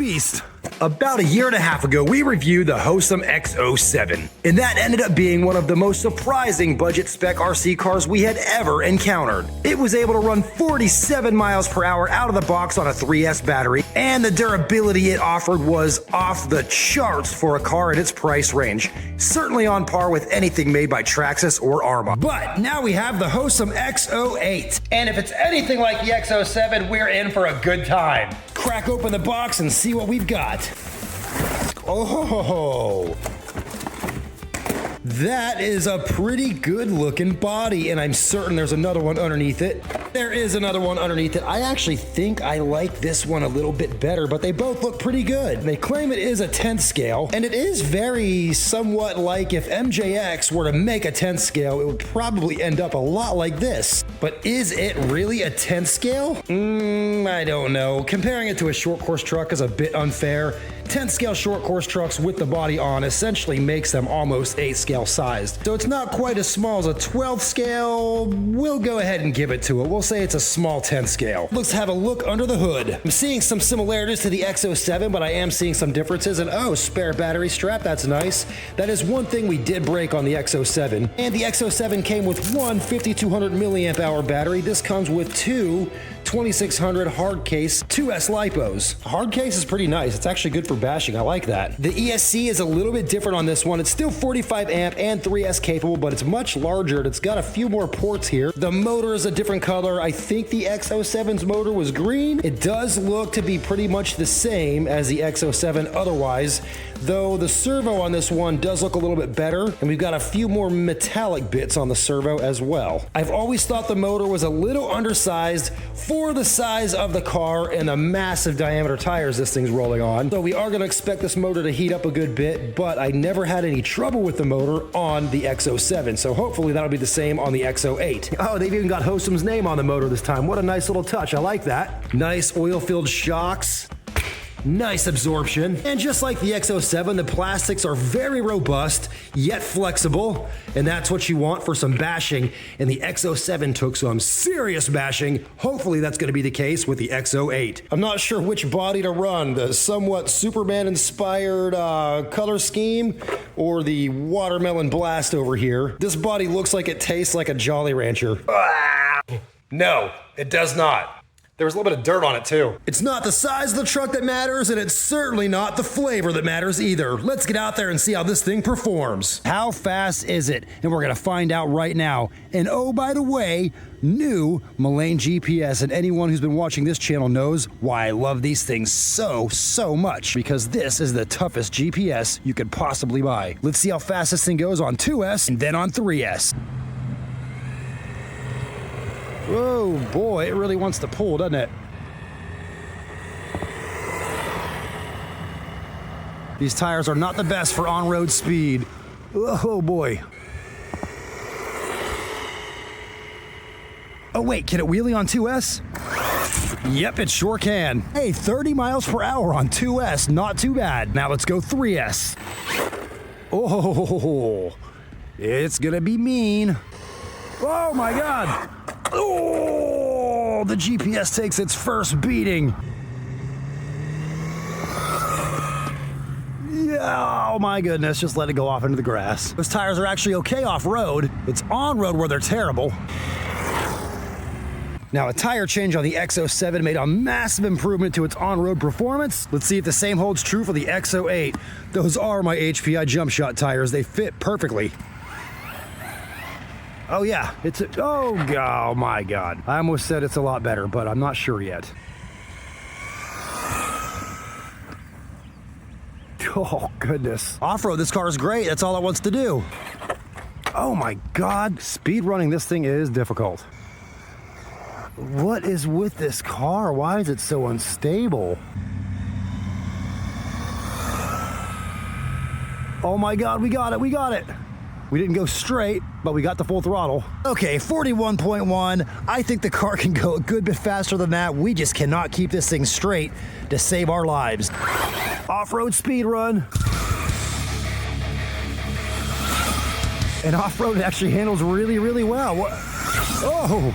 beast. About a year and a half ago, we reviewed the Hosim X07, and that ended up being one of the most surprising budget spec RC cars we had ever encountered. It was able to run 47 miles per hour out of the box on a 3S battery, and the durability it offered was off the charts for a car in its price range, certainly on par with anything made by Traxxas or Arma. But now we have the Hosim X08, and if it's anything like the X07, we're in for a good time. Crack open the box and see what we've got. Oh, that is a pretty good looking body, and I'm certain there's another one underneath it. There is another one underneath it. I actually think I like this one a little bit better, but they both look pretty good. They claim it is a 10th scale, and it is very somewhat like if MJX were to make a 10th scale, it would probably end up a lot like this. But is it really a 10th scale? I don't know. Comparing it to a short course truck is a bit unfair. 10th scale short course trucks with the body on essentially makes them almost 8th scale sized. So it's not quite as small as a 12th scale. We'll go ahead and give it to it. We'll say it's a small 10th scale. Let's have a look under the hood. I'm seeing some similarities to the X07, but I am seeing some differences. And oh, spare battery strap, that's nice. That is one thing we did break on the X07. And the X07 came with one 5200 milliamp hour battery. This comes with two 2600 hard case 2S lipos. Hard case is pretty nice. It's actually good for bashing. I like that. The ESC is a little bit different on this one. It's still 45 amp and 3S capable, but it's much larger and it's got a few more ports here. The motor is a different color. I think the X07's motor was green. It does look to be pretty much the same as the X07 otherwise, though the servo on this one does look a little bit better, and we've got a few more metallic bits on the servo as well. I've always thought the motor was a little undersized for the size of the car and the massive diameter tires this thing's rolling on. So we are going to expect this motor to heat up a good bit, but I never had any trouble with the motor on the X07, so hopefully that'll be the same on the X08. Oh, they've even got Hosim's name on the motor this time. What a nice little touch. I like that. Nice oil-filled shocks. Nice absorption. And just like the X07, the plastics are very robust, yet flexible, and that's what you want for some bashing, and the X07 took some serious bashing. Hopefully that's going to be the case with the X08. I'm not sure which body to run, the somewhat Superman-inspired color scheme, or the watermelon blast over here. This body looks like it tastes like a Jolly Rancher. No, it does not. There was a little bit of dirt on it too. It's not the size of the truck that matters, and it's certainly not the flavor that matters either. Let's get out there and see how this thing performs. How fast is it? And we're gonna find out right now. And oh, by the way, new Mullane GPS, and anyone who's been watching this channel knows why I love these things so much, because this is the toughest GPS you could possibly buy. Let's see how fast this thing goes on 2S and then on 3S. Oh boy, it really wants to pull, doesn't it? These tires are not the best for on-road speed. Oh boy. Oh wait, can it wheelie on 2S? Yep, it sure can. Hey, 30 miles per hour on 2S, not too bad. Now let's go 3S. Oh, it's gonna be mean. Oh my God. Oh, the GPS takes its first beating. Yeah, oh my goodness, just let it go off into the grass. Those tires are actually okay off-road. It's on-road where they're terrible. Now, a tire change on the X07 made a massive improvement to its on-road performance. Let's see if the same holds true for the X08. Those are my HPI jump shot tires. They fit perfectly. Oh yeah, oh my God. I almost said it's a lot better, but I'm not sure yet. Oh goodness. Off-road, this car is great. That's all it wants to do. Oh my God. Speed running this thing is difficult. What is with this car? Why is it so unstable? Oh my God, we got it. We didn't go straight, but we got the full throttle. Okay, 41.1. I think the car can go a good bit faster than that. We just cannot keep this thing straight to save our lives. Off-road speed run. And off-road it actually handles really well. Oh,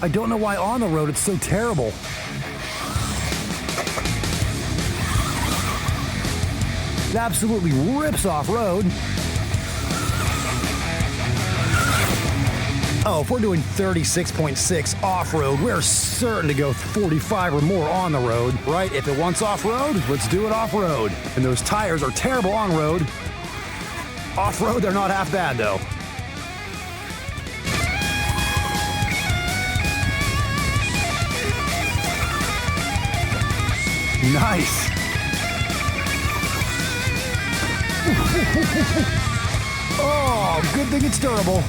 I don't know why on the road it's so terrible. It absolutely rips off-road. Oh, if we're doing 36.6 off-road, we're certain to go 45 or more on the road, right? If it wants off-road, let's do it off-road. And those tires are terrible on-road. Off-road, they're not half bad, though. Nice. Oh, good thing it's durable.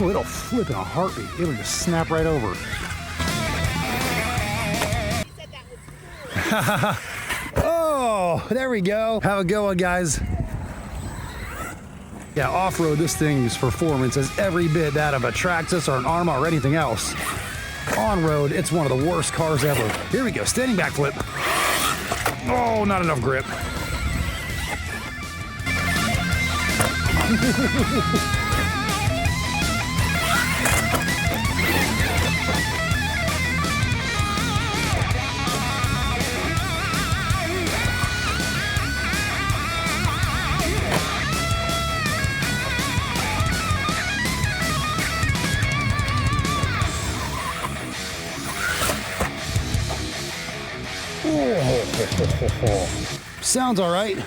It'll flip in a heartbeat. It'll just snap right over. Oh, there we go. Have a good one, guys. Yeah, off-road, this thing's performance is every bit that of a Traxxas or an Arma or anything else. On-road, it's one of the worst cars ever. Here we go, standing backflip. Oh, not enough grip. Sounds all right.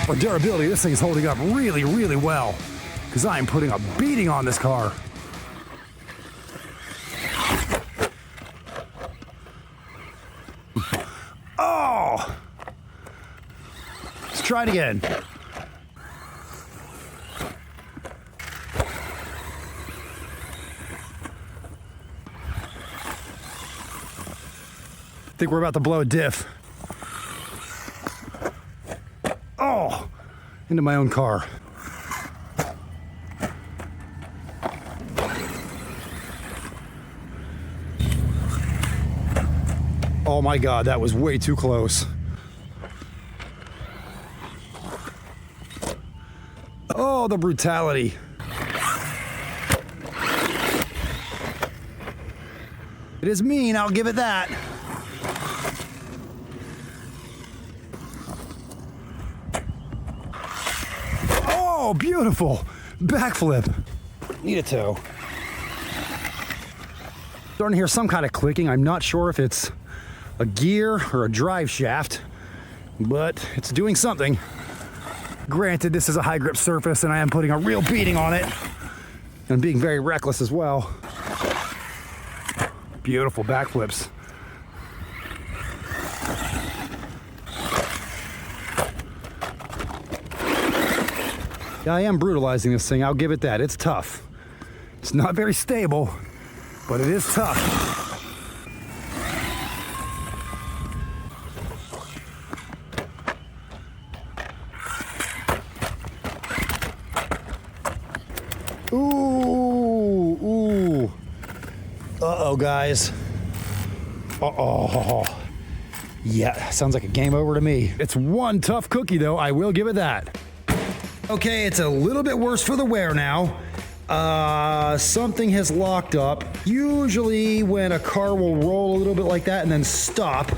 For durability, this thing's holding up really, really well because I am putting a beating on this car. Oh! Let's try it again. I think we're about to blow a diff. Oh, into my own car. Oh my God, that was way too close. Oh, the brutality. It is mean, I'll give it that. Oh, beautiful. Backflip. Need a tow. Starting to hear some kind of clicking. I'm not sure if it's a gear or a drive shaft, but it's doing something. Granted, this is a high grip surface and I am putting a real beating on it and being very reckless as well. Beautiful backflips. Yeah, I am brutalizing this thing, I'll give it that. It's tough. It's not very stable, but it is tough. Ooh, ooh. Uh-oh, guys. Uh-oh. Yeah, sounds like a game over to me. It's one tough cookie, though. I will give it that. Okay, it's a little bit worse for the wear now. Something has locked up. Usually when a car will roll a little bit like that and then stop,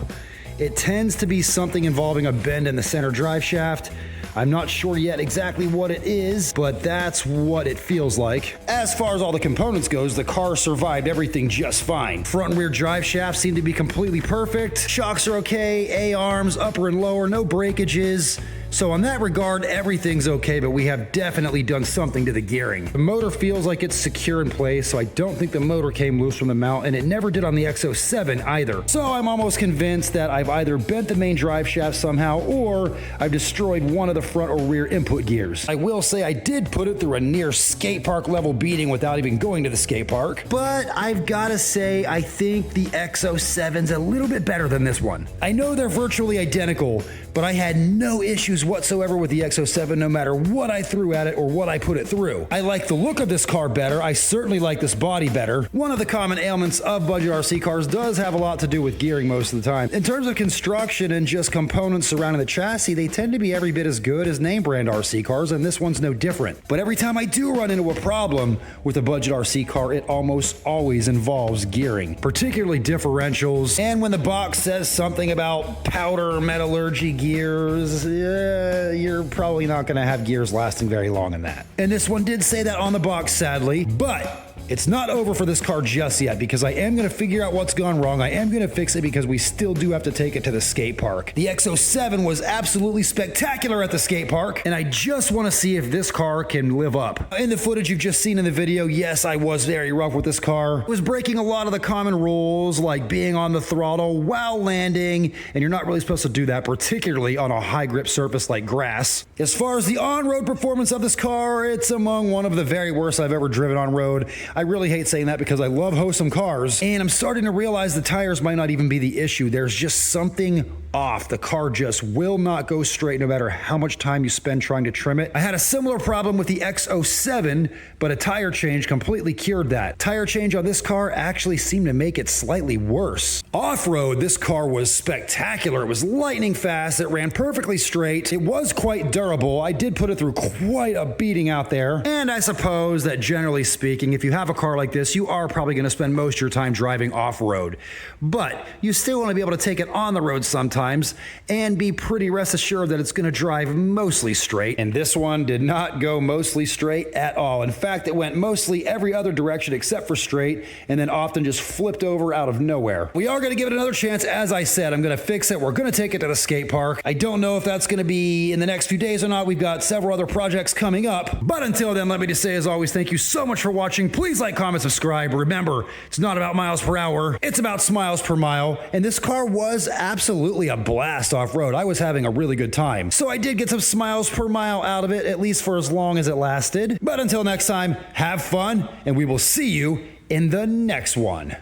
it tends to be something involving a bend in the center drive shaft. I'm not sure yet exactly what it is, but that's what it feels like. As far as all the components goes, the car survived everything just fine. Front and rear drive shafts seem to be completely perfect. Shocks are okay, A-arms, upper and lower, no breakages. So on that regard, everything's okay, but we have definitely done something to the gearing. The motor feels like it's secure in place, so I don't think the motor came loose from the mount, and it never did on the X07 either. So I'm almost convinced that I've either bent the main drive shaft somehow, or I've destroyed one of the front or rear input gears. I will say I did put it through a near skate park level beating without even going to the skate park, but I've gotta say I think the X07's a little bit better than this one. I know they're virtually identical, but I had no issues whatsoever with the X07 no matter what I threw at it or what I put it through. I like the look of this car better. I certainly like this body better. One of the common ailments of budget RC cars does have a lot to do with gearing most of the time. In terms of construction and just components surrounding the chassis, they tend to be every bit as good as name brand RC cars, and this one's no different. But every time I do run into a problem with a budget RC car, it almost always involves gearing, particularly differentials. And when the box says something about powder metallurgy gears, you're probably not going to have gears lasting very long in that. And this one did say that on the box, sadly, but it's not over for this car just yet, because I am going to figure out what's gone wrong. I am going to fix it because we still do have to take it to the skate park. The X07 was absolutely spectacular at the skate park, and I just want to see if this car can live up. In the footage you've just seen in the video, yes, I was very rough with this car. I was breaking a lot of the common rules, like being on the throttle while landing, and you're not really supposed to do that, particularly on a high grip surface like grass. As far as the on-road performance of this car, it's among one of the very worst I've ever driven on road. I really hate saying that because I love Hosim cars, and I'm starting to realize the tires might not even be the issue. There's just something off. The car just will not go straight no matter how much time you spend trying to trim it. I had a similar problem with the X07, but a tire change completely cured that. Tire change on this car actually seemed to make it slightly worse. Off-road, this car was spectacular. It was lightning fast. It ran perfectly straight. It was quite durable. I did put it through quite a beating out there. And I suppose that generally speaking, if you have a car like this, you are probably going to spend most of your time driving off-road. But you still want to be able to take it on the road sometimes and be pretty rest assured that it's going to drive mostly straight. And this one did not go mostly straight at all. In fact, it went mostly every other direction except for straight, and then often just flipped over out of nowhere. We are going to give it another chance. As I said, I'm going to fix it. We're going to take it to the skate park. I don't know if that's going to be in the next few days or not. We've got several other projects coming up. But until then, let me just say, as always, thank you so much for watching. Please like, comment, subscribe. Remember, it's not about miles per hour. It's about smiles per mile. And this car was absolutely a blast off-road. I was having a really good time. So I did get some smiles per mile out of it, at least for as long as it lasted. But until next time, have fun, and we will see you in the next one.